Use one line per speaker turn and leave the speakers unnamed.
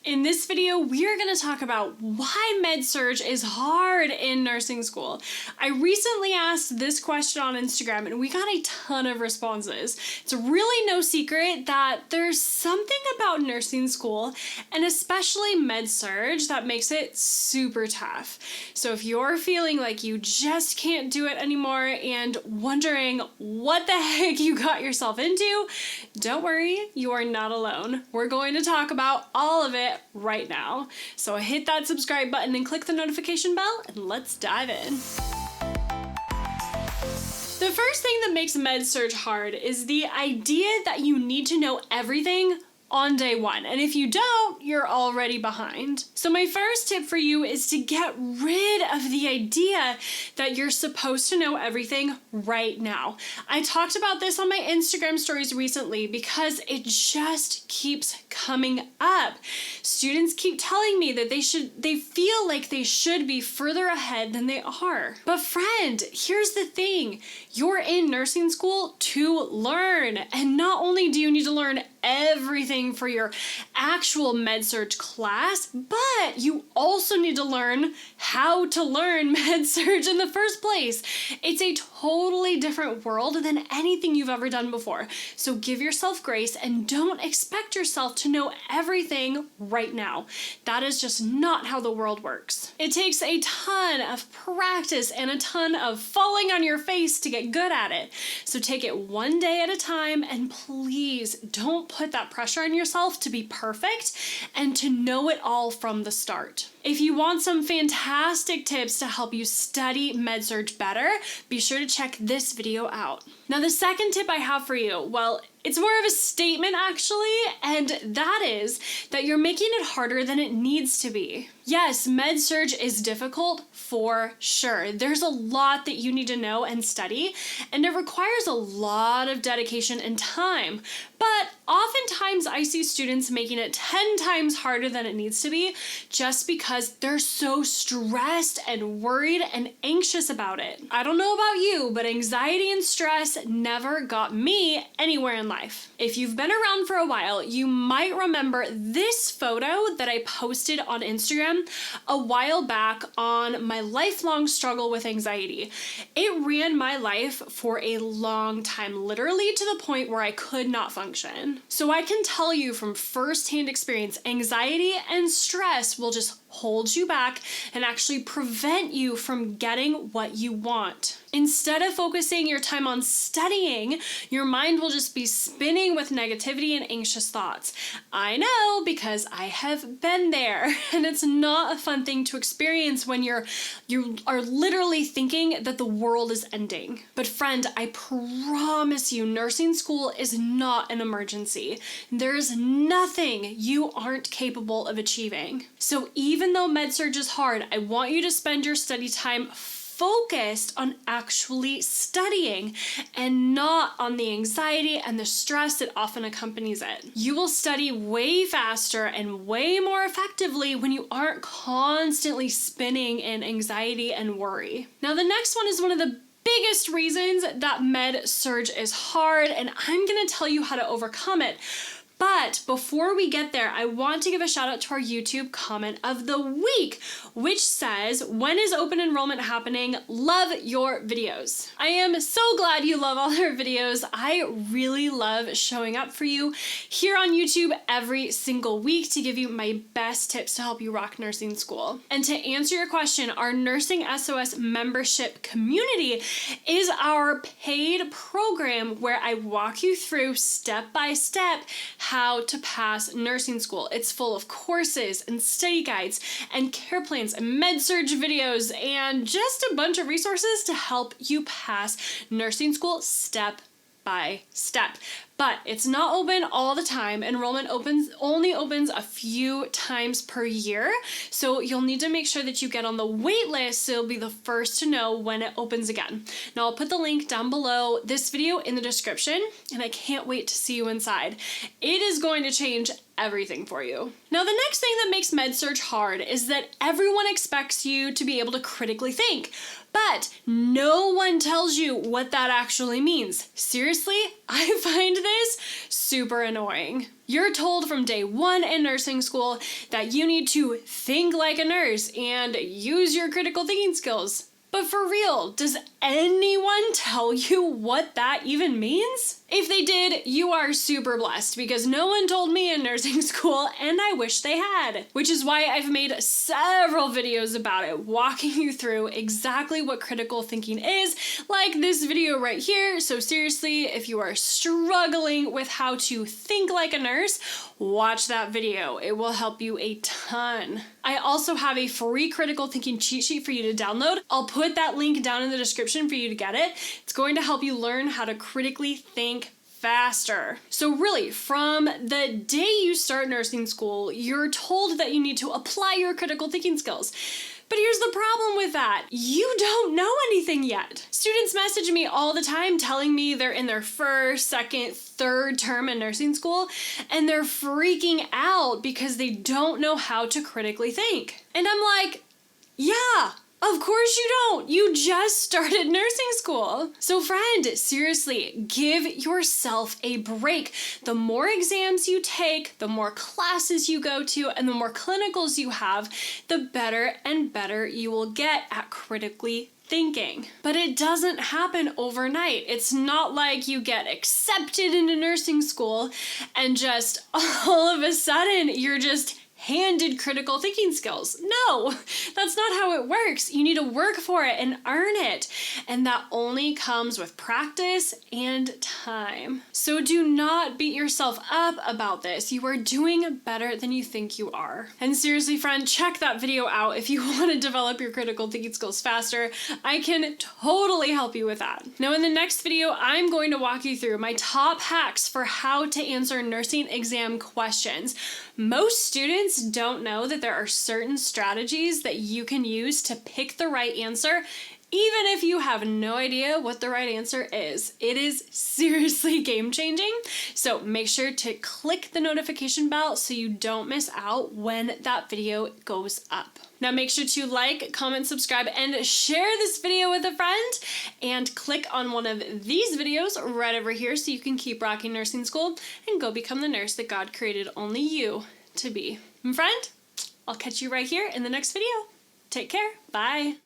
In this video, we are going to talk about why Med-Surg is hard in nursing school. I recently asked this question on Instagram and we got a ton of responses. It's really no secret that there's something about nursing school, and especially Med-Surg, that makes it super tough. So if you're feeling like you just can't do it anymore and wondering what the heck you got yourself into, don't worry, you are not alone. We're going to talk about all of it right now. So hit that subscribe button and click the notification bell and let's dive in. The first thing that makes Med-Surg hard is the idea that you need to know everything on day one, and if you don't, you're already behind. So my first tip for you is to get rid of the idea that you're supposed to know everything right now. I talked about this on my Instagram stories recently because it just keeps coming up. Students keep telling me that they feel like they should be further ahead than they are. But friend, here's the thing. You're in nursing school to learn, and not only do you need to learn everything for your actual Med-Surg class, but you also need to learn how to learn Med-Surg in the first place. It's a totally different world than anything you've ever done before. So give yourself grace and don't expect yourself to know everything right now. That is just not how the world works. It takes a ton of practice and a ton of falling on your face to get good at it. So take it one day at a time, and please don't put that pressure on yourself to be perfect and to know it all from the start. If you want some fantastic tips to help you study Med-Surg better, be sure to check this video out. Now, the second tip I have for you, well, it's more of a statement actually, and that is that you're making it harder than it needs to be. Yes, Med-Surg is difficult for sure. There's a lot that you need to know and study, and it requires a lot of dedication and time. But oftentimes I see students making it 10 times harder than it needs to be just because they're so stressed and worried and anxious about it. I don't know about you, but anxiety and stress never got me anywhere in life. If you've been around for a while, you might remember this photo that I posted on Instagram a while back on my lifelong struggle with anxiety. It ran my life for a long time, literally to the point where I could not function. So I can tell you from firsthand experience, anxiety and stress will just hold you back and actually prevent you from getting what you want. Instead of focusing your time on studying, your mind will just be spinning with negativity and anxious thoughts. I know, because I have been there, and it's not a fun thing to experience when you are literally thinking that the world is ending. But friend, I promise you, nursing school is not an emergency. There is nothing you aren't capable of achieving. So even though Med-Surg is hard, I want you to spend your study time focused on actually studying and not on the anxiety and the stress that often accompanies it. You will study way faster and way more effectively when you aren't constantly spinning in anxiety and worry. Now, the next one is one of the biggest reasons that Med-Surg is hard, and I'm going to tell you how to overcome it. But before we get there, I want to give a shout out to our YouTube comment of the week, which says, "When is open enrollment happening? Love your videos." I am so glad you love all our videos. I really love showing up for you here on YouTube every single week to give you my best tips to help you rock nursing school. And to answer your question, our NursingSOS membership community is our paid program where I walk you through step by step how to pass nursing school. It's full of courses and study guides and care plans and Med-Surg videos and just a bunch of resources to help you pass nursing school step by step. But it's not open all the time. Enrollment only opens a few times per year. So you'll need to make sure that you get on the wait list so you'll be the first to know when it opens again. Now I'll put the link down below this video in the description, and I can't wait to see you inside. It is going to change everything for you. Now, the next thing that makes Med-Surg hard is that everyone expects you to be able to critically think, but no one tells you what that actually means. Seriously, I find this super annoying. You're told from day one in nursing school that you need to think like a nurse and use your critical thinking skills. But for real, does anyone tell you what that even means? If they did, you are super blessed because no one told me in nursing school and I wish they had. Which is why I've made several videos about it, walking you through exactly what critical thinking is, like this video right here. So seriously, if you are struggling with how to think like a nurse, watch that video. It will help you a ton. I also have a free critical thinking cheat sheet for you to download. I'll put that link down in the description for you to get it. It's going to help you learn how to critically think faster. So really, from the day you start nursing school, you're told that you need to apply your critical thinking skills. But here's the problem with that. You don't know anything yet. Students message me all the time telling me they're in their first, second, third term in nursing school, and they're freaking out because they don't know how to critically think. And I'm like, yeah, of course you don't. You just started nursing school. So friend, seriously, give yourself a break. The more exams you take, the more classes you go to, and the more clinicals you have, the better and better you will get at critically thinking. But it doesn't happen overnight. It's not like you get accepted into nursing school and just all of a sudden you're just handed critical thinking skills. No, that's not how it works. You need to work for it and earn it. And that only comes with practice and time. So do not beat yourself up about this. You are doing better than you think you are. And seriously, friend, check that video out if you want to develop your critical thinking skills faster. I can totally help you with that. Now, in the next video, I'm going to walk you through my top hacks for how to answer nursing exam questions. Most students don't know that there are certain strategies that you can use to pick the right answer, even if you have no idea what the right answer is. It is seriously game-changing. So make sure to click the notification bell so you don't miss out when that video goes up. Now make sure to like, comment, subscribe, and share this video with a friend, and click on one of these videos right over here so you can keep rocking nursing school and go become the nurse that God created only you to be. And friend, I'll catch you right here in the next video. Take care. Bye.